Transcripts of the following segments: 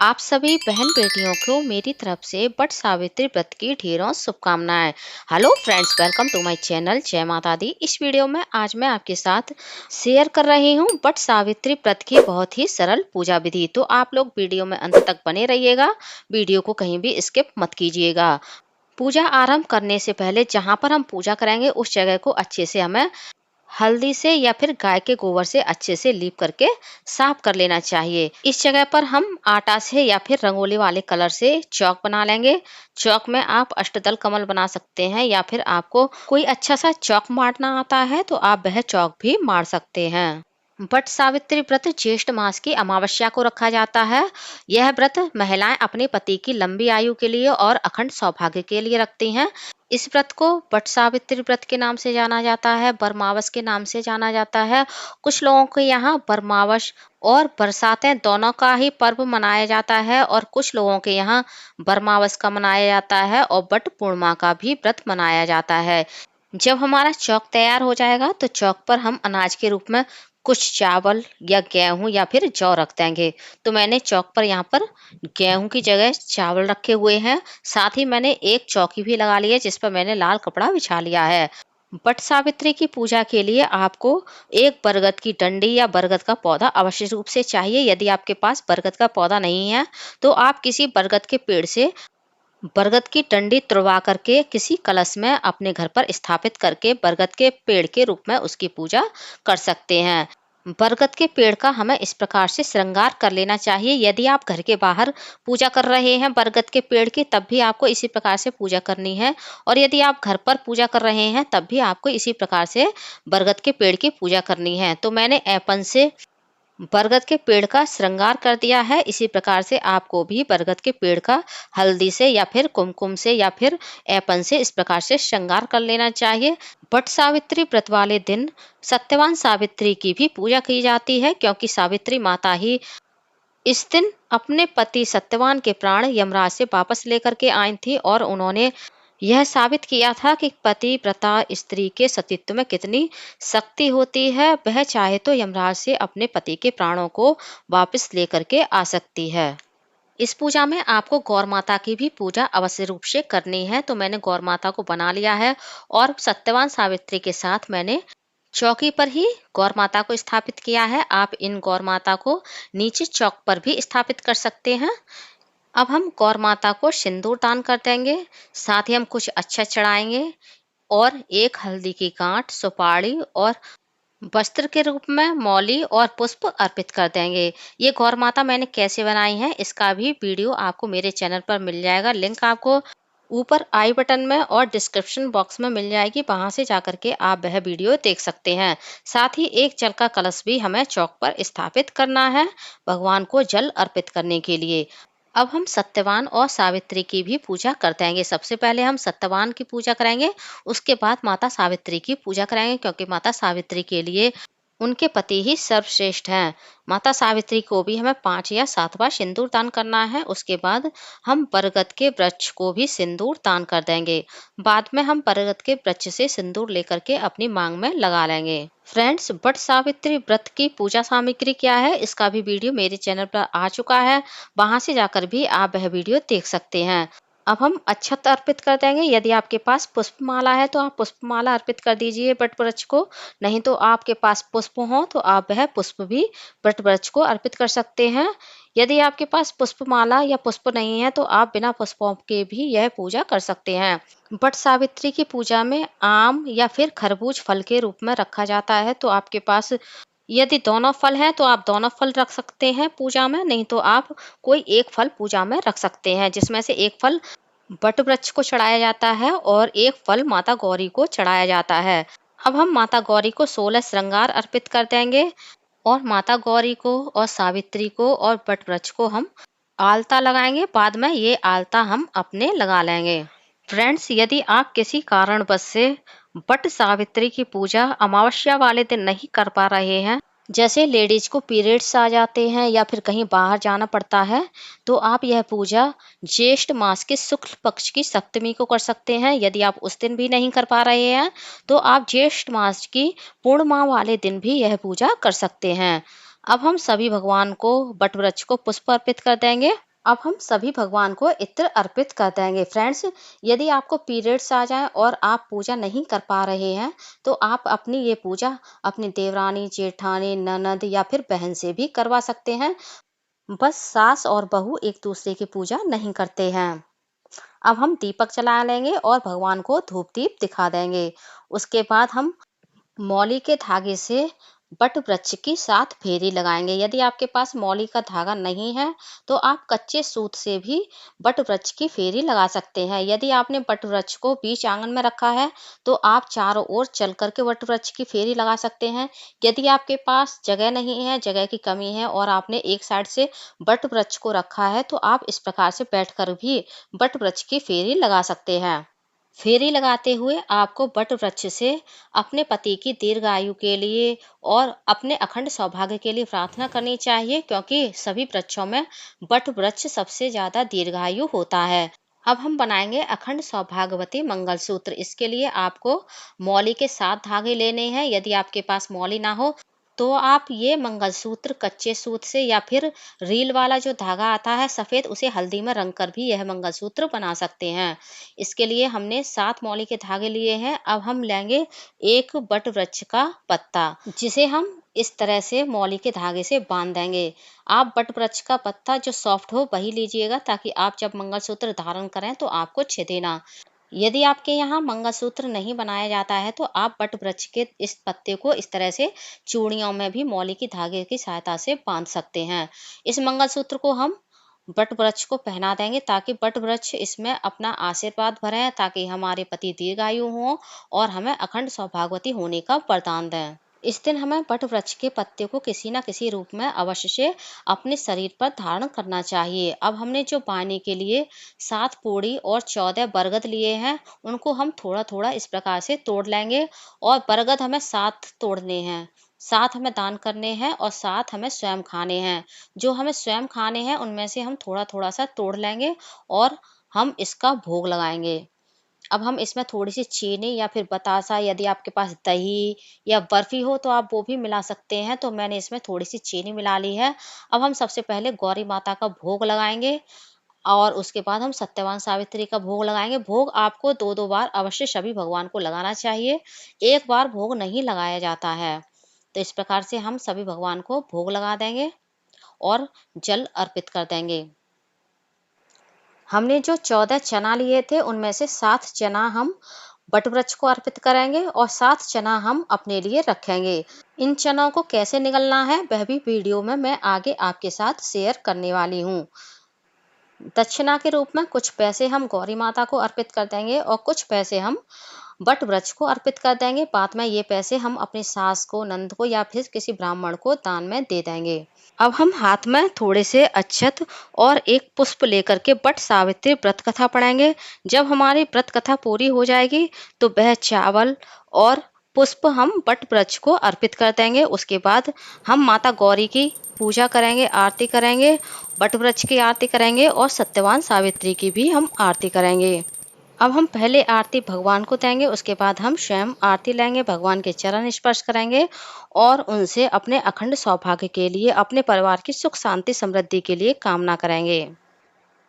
आप सभी बहन बेटियों को मेरी तरफ से बट सावित्री व्रत की ढेरों शुभकामनाएं। Hello friends, welcome to my channel जय माता दी। इस वीडियो में आज मैं आपके साथ शेयर कर रही हूं बट सावित्री व्रत की बहुत ही सरल पूजा विधि। तो आप लोग वीडियो में अंत तक बने रहिएगा, वीडियो को कहीं भी स्किप मत कीजिएगा। पूजा आरंभ करने से पहले जहां पर हम पूजा करेंगे उस जगह को अच्छे से हमें हल्दी से या फिर गाय के गोबर से अच्छे से लीप करके साफ कर लेना चाहिए। इस जगह पर हम आटा से या फिर रंगोली वाले कलर से चौक बना लेंगे। चौक में आप अष्टदल कमल बना सकते हैं या फिर आपको कोई अच्छा सा चौक मारना आता है तो आप वह चौक भी मार सकते हैं। बट सावित्री व्रत ज्येष्ठ मास की अमावस्या को रखा जाता है। यह व्रत महिलाएं अपने पति की लंबी आयु के लिए और अखंड सौभाग्य के लिए रखती हैं। इस व्रत को बट सावित्री व्रत के नाम से जाना जाता है, बरमावस के नाम से जाना जाता है। कुछ लोगों के यहाँ बरमावस और बरसातें दोनों का ही पर्व मनाया जाता है और कुछ लोगों के यहाँ बरमावस का मनाया जाता है और बट पूर्णिमा का भी व्रत मनाया जाता है। जब हमारा चौक तैयार हो जाएगा तो चौक पर हम अनाज के रूप में कुछ चावल या गेहूं या फिर जौ रख देंगे। तो मैंने चौक पर यहाँ पर गेहूं की जगह चावल रखे हुए हैं। साथ ही मैंने एक चौकी भी लगा ली है जिस पर मैंने लाल कपड़ा बिछा लिया है। बट सावित्री की पूजा के लिए आपको एक बरगद की डंडी या बरगद का पौधा अवश्य रूप से चाहिए। यदि आपके पास बरगद का पौधा नहीं है तो आप किसी बरगद के पेड़ से बरगद की डंडी तुड़वा करके किसी कलश में अपने घर पर स्थापित करके बरगद के पेड़ के रूप में उसकी पूजा कर सकते हैं। बरगद के पेड़ का हमें इस प्रकार से श्रृंगार कर लेना चाहिए। यदि आप घर के बाहर पूजा कर रहे हैं बरगद के पेड़ की तब भी आपको इसी प्रकार से पूजा करनी है, और यदि आप घर पर पूजा कर रहे हैं तब भी आपको इसी प्रकार से बरगद के पेड़ की पूजा करनी है। तो मैंने ऐपन से बरगद के पेड़ का श्रृंगार कर दिया है। इसी प्रकार से आपको भी बरगद के पेड़ का हल्दी से या फिर कुमकुम से या फिर ऐपन से इस प्रकार से श्रृंगार कर लेना चाहिए। बट सावित्री व्रत वाले दिन सत्यवान सावित्री की भी पूजा की जाती है, क्योंकि सावित्री माता ही इस दिन अपने पति सत्यवान के प्राण यमराज से वापस लेकर के आई थी और उन्होंने यह साबित किया था कि पतिव्रता स्त्री के सतीत्व में कितनी शक्ति होती है। वह चाहे तो यमराज से अपने पति के प्राणों को वापस लेकर के आ सकती है। इस पूजा में आपको गौर माता की भी पूजा अवश्य रूप से करनी है। तो मैंने गौर माता को बना लिया है और सत्यवान सावित्री के साथ मैंने चौकी पर ही गौर माता को स्थापित किया है। आप इन गौर माता को नीचे चौक पर भी स्थापित कर सकते हैं। अब हम गौर माता को सिंदूर दान कर देंगे, साथ ही हम कुछ अच्छा चढ़ाएंगे और एक हल्दी की गांठ, सुपारी और वस्त्र के रूप में मौली और पुष्प अर्पित कर देंगे। ये गौर माता मैंने कैसे बनाई है इसका भी वीडियो आपको मेरे चैनल पर मिल जाएगा। लिंक आपको ऊपर आई बटन में और डिस्क्रिप्शन बॉक्स में मिल जाएगी, वहां से जाकर के आप वह वीडियो देख सकते हैं। साथ ही एक जल का कलश भी हमें चौक पर स्थापित करना है भगवान को जल अर्पित करने के लिए। अब हम सत्यवान और सावित्री की भी पूजा कर देंगे। सबसे पहले हम सत्यवान की पूजा करेंगे, उसके बाद माता सावित्री की पूजा करेंगे, क्योंकि माता सावित्री के लिए उनके पति ही सर्वश्रेष्ठ हैं। माता सावित्री को भी हमें 5 या 7 बार सिंदूर दान करना है। उसके बाद हम बरगद के वृक्ष को भी सिंदूर दान कर देंगे। बाद में हम बरगद के वृक्ष से सिंदूर लेकर के अपनी मांग में लगा लेंगे। फ्रेंड्स, बट सावित्री व्रत की पूजा सामग्री क्या है इसका भी वीडियो मेरे चैनल पर आ चुका है, वहां से जाकर भी आप वह वीडियो देख सकते हैं। अब हम अक्षत अर्पित कर देंगे। यदि आपके पास पुष्पमाला है तो आप पुष्पमाला अर्पित कर दीजिए बट वृक्ष को, नहीं तो आपके पास पुष्प हो तो आप वह पुष्प भी बट वृक्ष को अर्पित कर सकते हैं। यदि आपके पास पुष्पमाला या पुष्प नहीं है तो आप बिना पुष्पों के भी यह पूजा कर सकते हैं। बट सावित्री की पूजा में आम या फिर खरबूज फल के रूप में रखा जाता है। तो आपके पास यदि दोनों फल हैं तो आप दोनों फल रख सकते हैं पूजा में, नहीं तो आप कोई एक फल पूजा में रख सकते हैं, जिसमें से एक फल बट वृक्ष को चढ़ाया जाता है और एक फल माता गौरी को चढ़ाया जाता है। अब हम माता गौरी को 16 श्रृंगार अर्पित कर देंगे और माता गौरी को और सावित्री को और बट वृक्ष को हम आलता लगाएंगे। बाद में ये आलता हम अपने लगा लेंगे। फ्रेंड्स, यदि आप किसी कारणवश से बट सावित्री की पूजा अमावस्या वाले दिन नहीं कर पा रहे हैं, जैसे लेडीज को पीरियड्स आ जाते हैं या फिर कहीं बाहर जाना पड़ता है, तो आप यह पूजा ज्येष्ठ मास के शुक्ल पक्ष की सप्तमी को कर सकते हैं। यदि आप उस दिन भी नहीं कर पा रहे हैं तो आप ज्येष्ठ मास की पूर्णिमा वाले दिन भी यह पूजा कर सकते हैं। अब हम सभी भगवान को बट वृक्ष को पुष्प अर्पित कर देंगे। अब हम सभी भगवान को इत्र अर्पित कर देंगे। फ्रेंड्स, यदि आपको पीरियड्स आ जाए और आप पूजा नहीं कर पा रहे हैं, तो आप अपनी ये पूजा अपनी देवरानी, जेठानी, ननद या फिर बहन से भी करवा सकते हैं। बस सास और बहू एक दूसरे की पूजा नहीं करते हैं। अब हम दीपक जला लेंगे और भगवान को धूप दीप दिखा देंगे। उसके बाद हम मौली के धागे से बट वृक्ष की 7 फेरी लगाएंगे। यदि आपके पास मौली का धागा नहीं है, तो आप कच्चे सूत से भी बट वृक्ष की फेरी लगा सकते हैं। यदि आपने बट वृक्ष को बीच आंगन में रखा है, तो आप चारों ओर चल करके बट वृक्ष की फेरी लगा सकते हैं। यदि आपके पास जगह नहीं है, जगह की कमी है और आपने एक साइड से बट वृक्ष को रखा है, तो आप इस प्रकार से बैठकर भी बट वृक्ष की फेरी लगा सकते हैं। फेरी लगाते हुए आपको बट वृक्ष से अपने पति की दीर्घायु के लिए और अपने अखंड सौभाग्य के लिए प्रार्थना करनी चाहिए, क्योंकि सभी वृक्षों में बट वृक्ष सबसे ज्यादा दीर्घायु होता है। अब हम बनाएंगे अखंड सौभाग्यवती मंगलसूत्र। इसके लिए आपको मौली के 7 धागे लेने हैं। यदि आपके पास मौली ना हो, तो आप ये मंगलसूत्र कच्चे सूत से या फिर रील वाला जो धागा आता है सफेद, उसे हल्दी में रंग कर भी यह मंगलसूत्र बना सकते हैं। इसके लिए हमने 7 मौली के धागे लिए हैं। अब हम लेंगे एक बट वृक्ष का पत्ता, जिसे हम इस तरह से मौली के धागे से बांध देंगे। आप बट वृक्ष का पत्ता जो सॉफ्ट हो वही लीजिएगा, ताकि आप जब मंगलसूत्र धारण करें तो आपको छिदे ना। यदि आपके यहाँ मंगलसूत्र नहीं बनाया जाता है, तो आप बट वृक्ष के इस पत्ते को इस तरह से चूड़ियों में भी मौली की धागे की सहायता से बांध सकते हैं। इस मंगलसूत्र को हम बट वृक्ष को पहना देंगे, ताकि बट वृक्ष इसमें अपना आशीर्वाद भरें, ताकि हमारे पति दीर्घायु हों और हमें अखंड सौभाग्यवती होने का वरदान दें। इस दिन हमें बट वृक्ष के पत्ते को किसी न किसी रूप में अवश्य से अपने शरीर पर धारण करना चाहिए। अब हमने जो बानी के लिए 7 पूड़ी और 14 बरगद लिए हैं, उनको हम थोड़ा थोड़ा इस प्रकार से तोड़ लेंगे। और बरगद हमें 7 तोड़ने हैं, 7 हमें दान करने हैं और 7 हमें स्वयं खाने हैं। जो हमें स्वयं खाने हैं उनमें से हम थोड़ा थोड़ा सा तोड़ लेंगे और हम इसका भोग लगाएंगे। अब हम इसमें थोड़ी-सी चीनी या फिर बतासा, यदि आपके पास दही या बर्फ़ी हो तो आप वो भी मिला सकते हैं, तो मैंने इसमें थोड़ी-सी चीनी मिला ली है। अब हम सबसे पहले गौरी माता का भोग लगाएँगे और उसके बाद हम सत्यवान सावित्री का भोग लगाएँगे। भोग आपको 2-2 बार अवश्य सभी भगवान को लगाना चाहिए, एक बार भोग नहीं लगाया जाता है। तो इस प्रकार से हम सभी भगवान को भोग लगा देंगे और जल अर्पित कर देंगे। हमने जो 14 चना लिए थे, उनमें से 7 चना हम बट वृक्ष को अर्पित करेंगे और 7 चना हम अपने लिए रखेंगे। इन चनों को कैसे निगलना है, वह भी वीडियो में मैं आगे आपके साथ शेयर करने वाली हूँ। दक्षिणा के रूप में कुछ पैसे हम गौरी माता को अर्पित कर देंगे और कुछ पैसे हम बट वृक्ष को अर्पित कर देंगे। बाद में ये पैसे हम अपनी सास को, नंद को या फिर किसी ब्राह्मण को दान में दे देंगे। अब हम हाथ में थोड़े से अक्षत और एक पुष्प लेकर के बट सावित्री व्रत कथा पढ़ेंगे। जब हमारी व्रत कथा पूरी हो जाएगी, तो वह चावल और पुष्प हम बट वृक्ष को अर्पित कर देंगे। उसके बाद हम माता गौरी की पूजा करेंगे, आरती करेंगे, बट वृक्ष की आरती करेंगे और सत्यवान सावित्री की भी हम आरती करेंगे। अब हम पहले आरती भगवान को देंगे, उसके बाद हम स्वयं आरती लेंगे, भगवान के चरण स्पर्श करेंगे और उनसे अपने अखंड सौभाग्य के लिए, अपने परिवार की सुख शांति समृद्धि के लिए कामना करेंगे।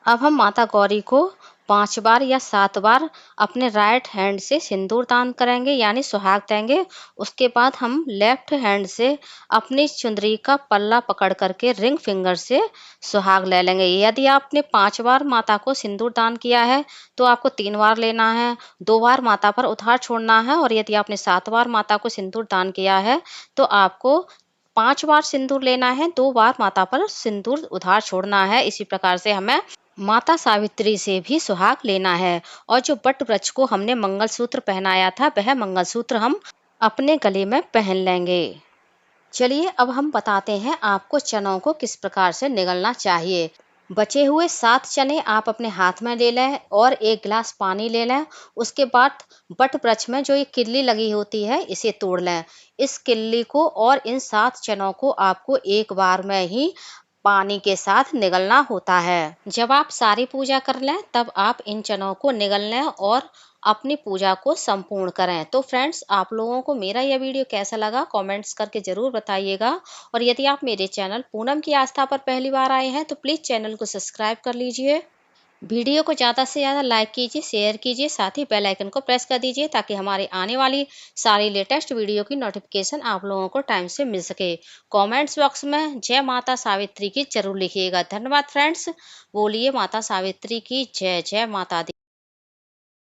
अब हम माता गौरी को 5 बार या 7 बार अपने राइट हैंड से सिंदूर दान करेंगे, यानी सुहाग देंगे। उसके बाद हम लेफ्ट हैंड से अपनी चुंदरी का पल्ला पकड़ करके रिंग फिंगर से सुहाग ले लेंगे। यदि आपने 5 बार माता को सिंदूर दान किया है, तो आपको 3 बार लेना है, 2 बार माता पर उधार छोड़ना है। और यदि आपने 7 बार माता को सिंदूर दान किया है, तो आपको 5 बार सिंदूर लेना है, 2 बार माता पर सिंदूर उधार छोड़ना है। इसी प्रकार से हमें माता सावित्री से भी सुहाग लेना है। और जो बट वृक्ष को हमने मंगलसूत्र पहनाया था, वह मंगलसूत्र हम अपने गले में पहन लेंगे। चलिए अब हम बताते हैं आपको चनों को किस प्रकार से निगलना चाहिए। बचे हुए 7 चने आप अपने हाथ में ले लें और 1 गिलास पानी ले लें। उसके बाद बट वृक्ष में जो ये किल्ली लगी होती है, इसे तोड़ लें। इस किल्ली को और इन 7 चनों को आपको एक बार में ही पानी के साथ निगलना होता है। जब आप सारी पूजा कर लें, तब आप इन चनों को निगल लें और अपनी पूजा को संपूर्ण करें। तो फ्रेंड्स, आप लोगों को मेरा यह वीडियो कैसा लगा कमेंट्स करके ज़रूर बताइएगा। और यदि आप मेरे चैनल पूनम की आस्था पर पहली बार आए हैं तो प्लीज़ चैनल को सब्सक्राइब कर लीजिए। वीडियो को ज़्यादा से ज़्यादा लाइक कीजिए, शेयर कीजिए, साथ ही बेल आइकन को प्रेस कर दीजिए ताकि हमारी आने वाली सारी लेटेस्ट वीडियो की नोटिफिकेशन आप लोगों को टाइम से मिल सके। कमेंट्स बॉक्स में जय माता सावित्री की जरूर लिखिएगा। धन्यवाद फ्रेंड्स। बोलिए माता सावित्री की जय। जय माता दी।